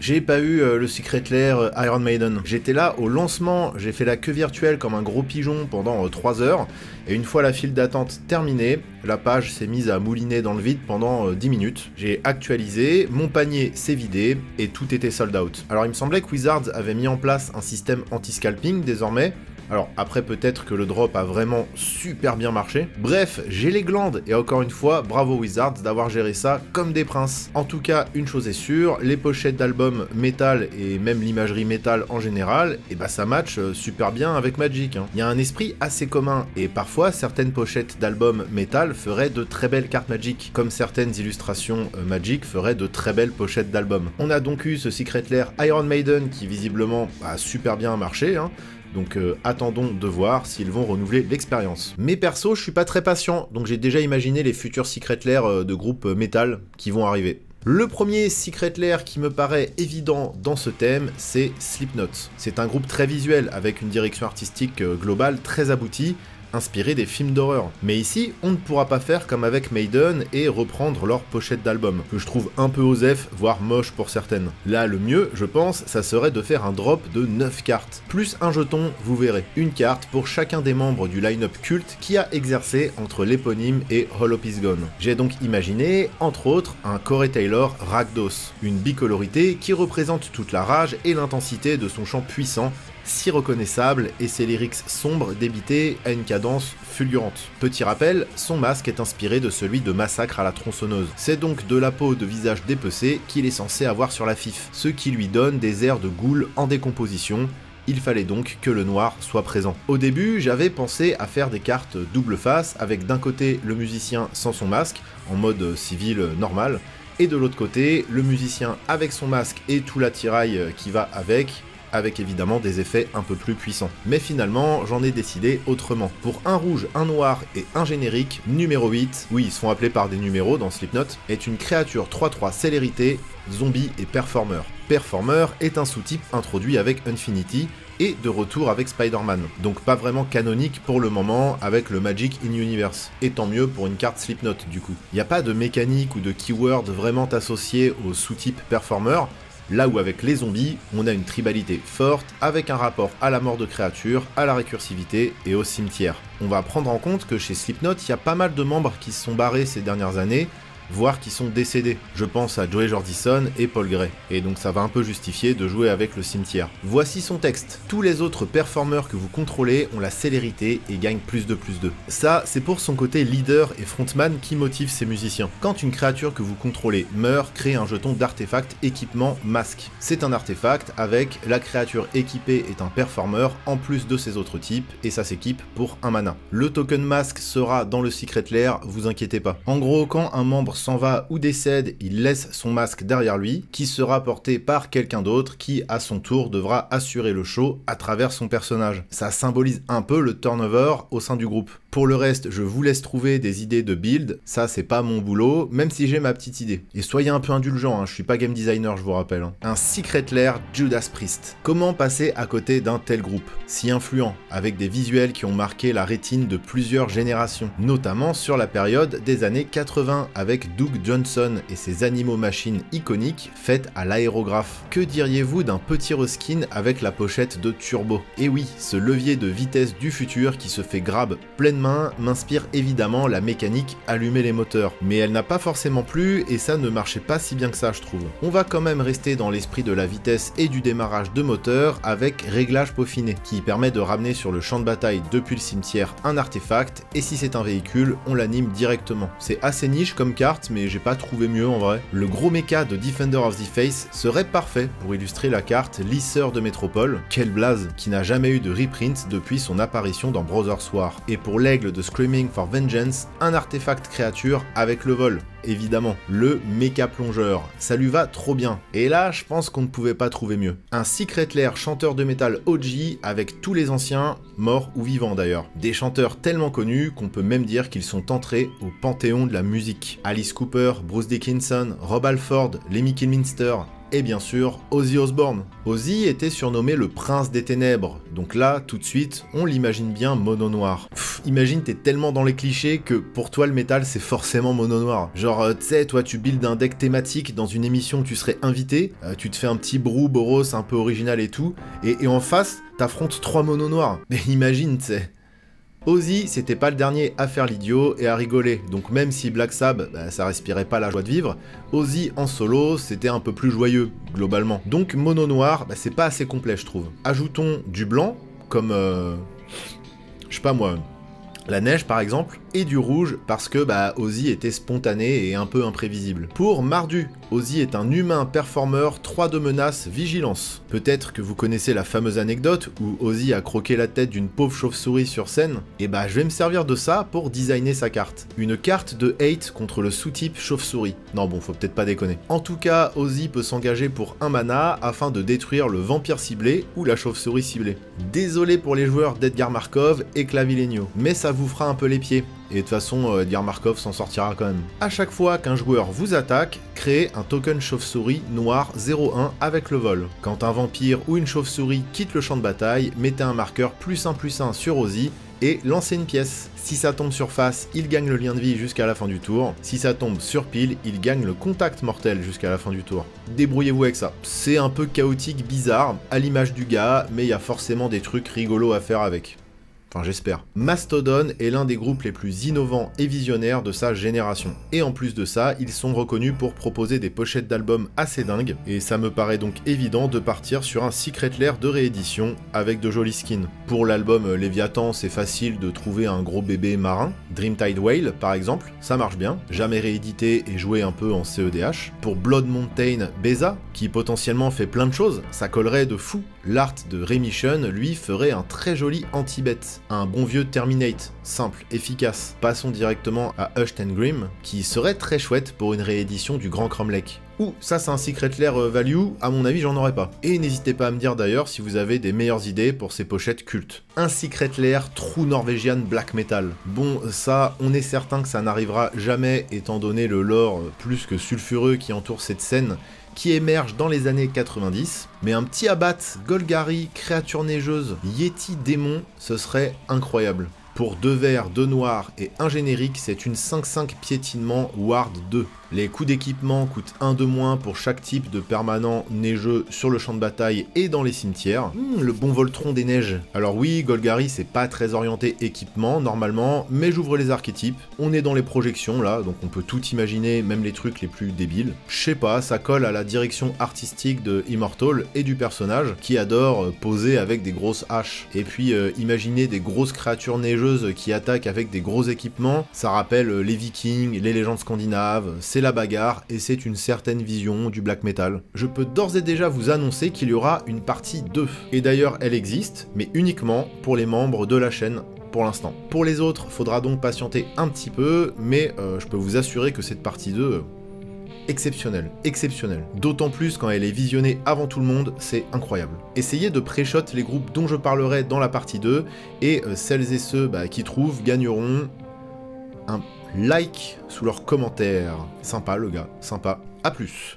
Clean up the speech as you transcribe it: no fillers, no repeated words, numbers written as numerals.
J'ai pas eu le Secret Lair Iron Maiden. J'étais là au lancement, j'ai fait la queue virtuelle comme un gros pigeon pendant 3 heures, et une fois la file d'attente terminée, la page s'est mise à mouliner dans le vide pendant 10 minutes. J'ai actualisé, mon panier s'est vidé, et tout était sold out. Alors il me semblait que Wizards avait mis en place un système anti-scalping désormais. Alors après peut-être que le drop a vraiment super bien marché. Bref, j'ai les glandes et encore une fois, bravo Wizards d'avoir géré ça comme des princes. En tout cas, une chose est sûre, les pochettes d'albums métal et même l'imagerie métal en général, et bah ça match super bien avec Magic. Il y a un esprit assez commun et parfois certaines pochettes d'albums métal feraient de très belles cartes Magic, comme certaines illustrations Magic feraient de très belles pochettes d'albums. On a donc eu ce Secret Lair Iron Maiden qui visiblement a super bien marché. Donc attendons de voir s'ils vont renouveler l'expérience. Mais perso, je suis pas très patient, donc j'ai déjà imaginé les futurs Secret Lair de groupes métal qui vont arriver. Le premier Secret Lair qui me paraît évident dans ce thème, c'est Slipknot. C'est un groupe très visuel, avec une direction artistique globale très aboutie, inspiré des films d'horreur. Mais ici, on ne pourra pas faire comme avec Maiden et reprendre leur pochette d'album, que je trouve un peu osef, voire moche pour certaines. Là, le mieux, je pense, ça serait de faire un drop de 9 cartes, plus un jeton, vous verrez. Une carte pour chacun des membres du line-up culte qui a exercé entre l'éponyme et Hollow Is Gone. J'ai donc imaginé, entre autres, un Corey Taylor Rakdos, une bicolorité qui représente toute la rage et l'intensité de son chant puissant, si reconnaissable et ses lyrics sombres débités à une cadence fulgurante. Petit rappel, son masque est inspiré de celui de Massacre à la tronçonneuse. C'est donc de la peau de visage dépecé qu'il est censé avoir sur la fif, ce qui lui donne des airs de ghoul en décomposition. Il fallait donc que le noir soit présent. Au début, j'avais pensé à faire des cartes double face avec d'un côté le musicien sans son masque, en mode civil normal, et de l'autre côté, le musicien avec son masque et tout l'attirail qui va avec évidemment des effets un peu plus puissants. Mais finalement, j'en ai décidé autrement. Pour un rouge, un noir et un générique, numéro 8, oui, ils sont appelés par des numéros dans Slipknot, est une créature 3-3 célérité, zombie et performer. Performer est un sous-type introduit avec Infinity, et de retour avec Spider-Man. Donc pas vraiment canonique pour le moment avec le Magic in Universe. Et tant mieux pour une carte Slipknot du coup. Il n'y a pas de mécanique ou de keyword vraiment associé au sous-type Performer, là où avec les zombies, on a une tribalité forte avec un rapport à la mort de créatures, à la récursivité et au cimetière. On va prendre en compte que chez Slipknot, il y a pas mal de membres qui se sont barrés ces dernières années, voire qui sont décédés. Je pense à Joey Jordison et Paul Gray. Et donc ça va un peu justifier de jouer avec le cimetière. Voici son texte. Tous les autres performeurs que vous contrôlez ont la célérité et gagnent plus de. Ça, c'est pour son côté leader et frontman qui motive ses musiciens. Quand une créature que vous contrôlez meurt, créez un jeton d'artefact équipement masque. C'est un artefact avec la créature équipée est un performeur en plus de ses autres types et ça s'équipe pour un mana. Le token masque sera dans le Secret Lair, vous inquiétez pas. En gros, quand un membre s'en va ou décède, il laisse son masque derrière lui, qui sera porté par quelqu'un d'autre qui, à son tour, devra assurer le show à travers son personnage. Ça symbolise un peu le turnover au sein du groupe. Pour le reste, je vous laisse trouver des idées de build, ça c'est pas mon boulot, même si j'ai ma petite idée. Et soyez un peu indulgents, je suis pas game designer, je vous rappelle. Un Secret Lair Judas Priest. Comment passer à côté d'un tel groupe, si influent, avec des visuels qui ont marqué la rétine de plusieurs générations, notamment sur la période des années 80, avec Doug Johnson et ses animaux-machines iconiques faites à l'aérographe. Que diriez-vous d'un petit reskin avec la pochette de Turbo? Et oui, ce levier de vitesse du futur qui se fait grab pleine main m'inspire évidemment la mécanique allumer les moteurs. Mais elle n'a pas forcément plu et ça ne marchait pas si bien que ça je trouve. On va quand même rester dans l'esprit de la vitesse et du démarrage de moteur avec réglage peaufiné qui permet de ramener sur le champ de bataille depuis le cimetière un artefact et si c'est un véhicule, on l'anime directement. C'est assez niche comme carte mais j'ai pas trouvé mieux en vrai. Le gros mecha de Defender of the Face serait parfait pour illustrer la carte lisseur de Métropole, quel blaze, qui n'a jamais eu de reprint depuis son apparition dans Brothers War. Et pour l'aigle de Screaming for Vengeance, un artefact créature avec le vol. Évidemment, le méca plongeur, ça lui va trop bien. Et là, je pense qu'on ne pouvait pas trouver mieux. Un Secret Lair chanteur de métal OG avec tous les anciens, morts ou vivants d'ailleurs. Des chanteurs tellement connus qu'on peut même dire qu'ils sont entrés au panthéon de la musique. Alice Cooper, Bruce Dickinson, Rob Halford, Lemmy Kilminster, Et bien sûr, Ozzy Osbourne. Ozzy était surnommé le prince des ténèbres, donc là, tout de suite, on l'imagine bien mono noir. Imagine, t'es tellement dans les clichés que pour toi le métal c'est forcément mono noir. Genre, tu sais, toi tu builds un deck thématique dans une émission où tu serais invité, tu te fais un petit brou boros un peu original et tout, et en face, t'affrontes 3 monos noirs. Mais imagine, tu sais. Ozzy, c'était pas le dernier à faire l'idiot et à rigoler, donc même si Black Sabbath, ça respirait pas la joie de vivre, Ozzy en solo, c'était un peu plus joyeux, globalement. Donc mono noir, c'est pas assez complet, je trouve. Ajoutons du blanc, comme, je sais pas moi, la neige par exemple, et du rouge parce que Ozzy était spontané et un peu imprévisible. Pour Mardu, Ozzy est un humain performeur 3 de menace, vigilance. Peut-être que vous connaissez la fameuse anecdote où Ozzy a croqué la tête d'une pauvre chauve-souris sur scène, et je vais me servir de ça pour designer sa carte. Une carte de hate contre le sous-type chauve-souris. Non bon, faut peut-être pas déconner. En tout cas, Ozzy peut s'engager pour 1 mana afin de détruire le vampire ciblé ou la chauve-souris ciblée. Désolé pour les joueurs d'Edgar Markov et Clavileño, mais ça vous fera un peu les pieds. Et de toute façon, Edgar Markov s'en sortira quand même. A chaque fois qu'un joueur vous attaque, créez un token chauve-souris noir 0-1 avec le vol. Quand un vampire ou une chauve-souris quitte le champ de bataille, mettez un marqueur +1/+1 sur Ozzy et lancez une pièce. Si ça tombe sur face, il gagne le lien de vie jusqu'à la fin du tour. Si ça tombe sur pile, il gagne le contact mortel jusqu'à la fin du tour. Débrouillez-vous avec ça. C'est un peu chaotique, bizarre, à l'image du gars, mais il y a forcément des trucs rigolos à faire avec. Enfin, j'espère. Mastodon est l'un des groupes les plus innovants et visionnaires de sa génération. Et en plus de ça, ils sont reconnus pour proposer des pochettes d'albums assez dingues, et ça me paraît donc évident de partir sur un Secret Lair de réédition avec de jolis skins. Pour l'album Léviathan, c'est facile de trouver un gros bébé marin. Dreamtide Whale, par exemple, ça marche bien, jamais réédité et joué un peu en CEDH. Pour Blood Mountain Beza, qui potentiellement fait plein de choses, ça collerait de fou. L'art de Remission, lui, ferait un très joli anti-bet. Un bon vieux Terminate, simple, efficace. Passons directement à Hushed and Grim, qui serait très chouette pour une réédition du Grand Cromlech. Ouh, ça c'est un Secret Lair value, à mon avis j'en aurais pas. Et n'hésitez pas à me dire d'ailleurs si vous avez des meilleures idées pour ces pochettes cultes. Un Secret Lair True Norwegian Black Metal. Bon, ça, on est certain que ça n'arrivera jamais étant donné le lore plus que sulfureux qui entoure cette scène, qui émerge dans les années 90, mais un petit abat, Golgari, créature neigeuse, Yeti démon, ce serait incroyable. Pour 2 verts, 2 noirs et un générique, c'est une 5-5 piétinement Ward 2. Les coûts d'équipement coûtent 1 de moins pour chaque type de permanent neigeux sur le champ de bataille et dans les cimetières. Le bon Voltron des neiges. Alors oui, Golgari c'est pas très orienté équipement normalement, mais j'ouvre les archétypes. On est dans les projections là, donc on peut tout imaginer, même les trucs les plus débiles. Je sais pas, ça colle à la direction artistique de Immortal et du personnage, qui adore poser avec des grosses haches. Et puis imaginer des grosses créatures neigeuses qui attaquent avec des gros équipements, ça rappelle les Vikings, les légendes scandinaves, c'est la bagarre et c'est une certaine vision du black metal. Je peux d'ores et déjà vous annoncer qu'il y aura une partie 2. Et d'ailleurs elle existe, mais uniquement pour les membres de la chaîne pour l'instant. Pour les autres, faudra donc patienter un petit peu, mais je peux vous assurer que cette partie 2... exceptionnelle, exceptionnelle. D'autant plus quand elle est visionnée avant tout le monde, c'est incroyable. Essayez de pré-shot les groupes dont je parlerai dans la partie 2, et celles et ceux qui trouvent gagneront un like sous leurs commentaires. Sympa le gars, sympa. A plus.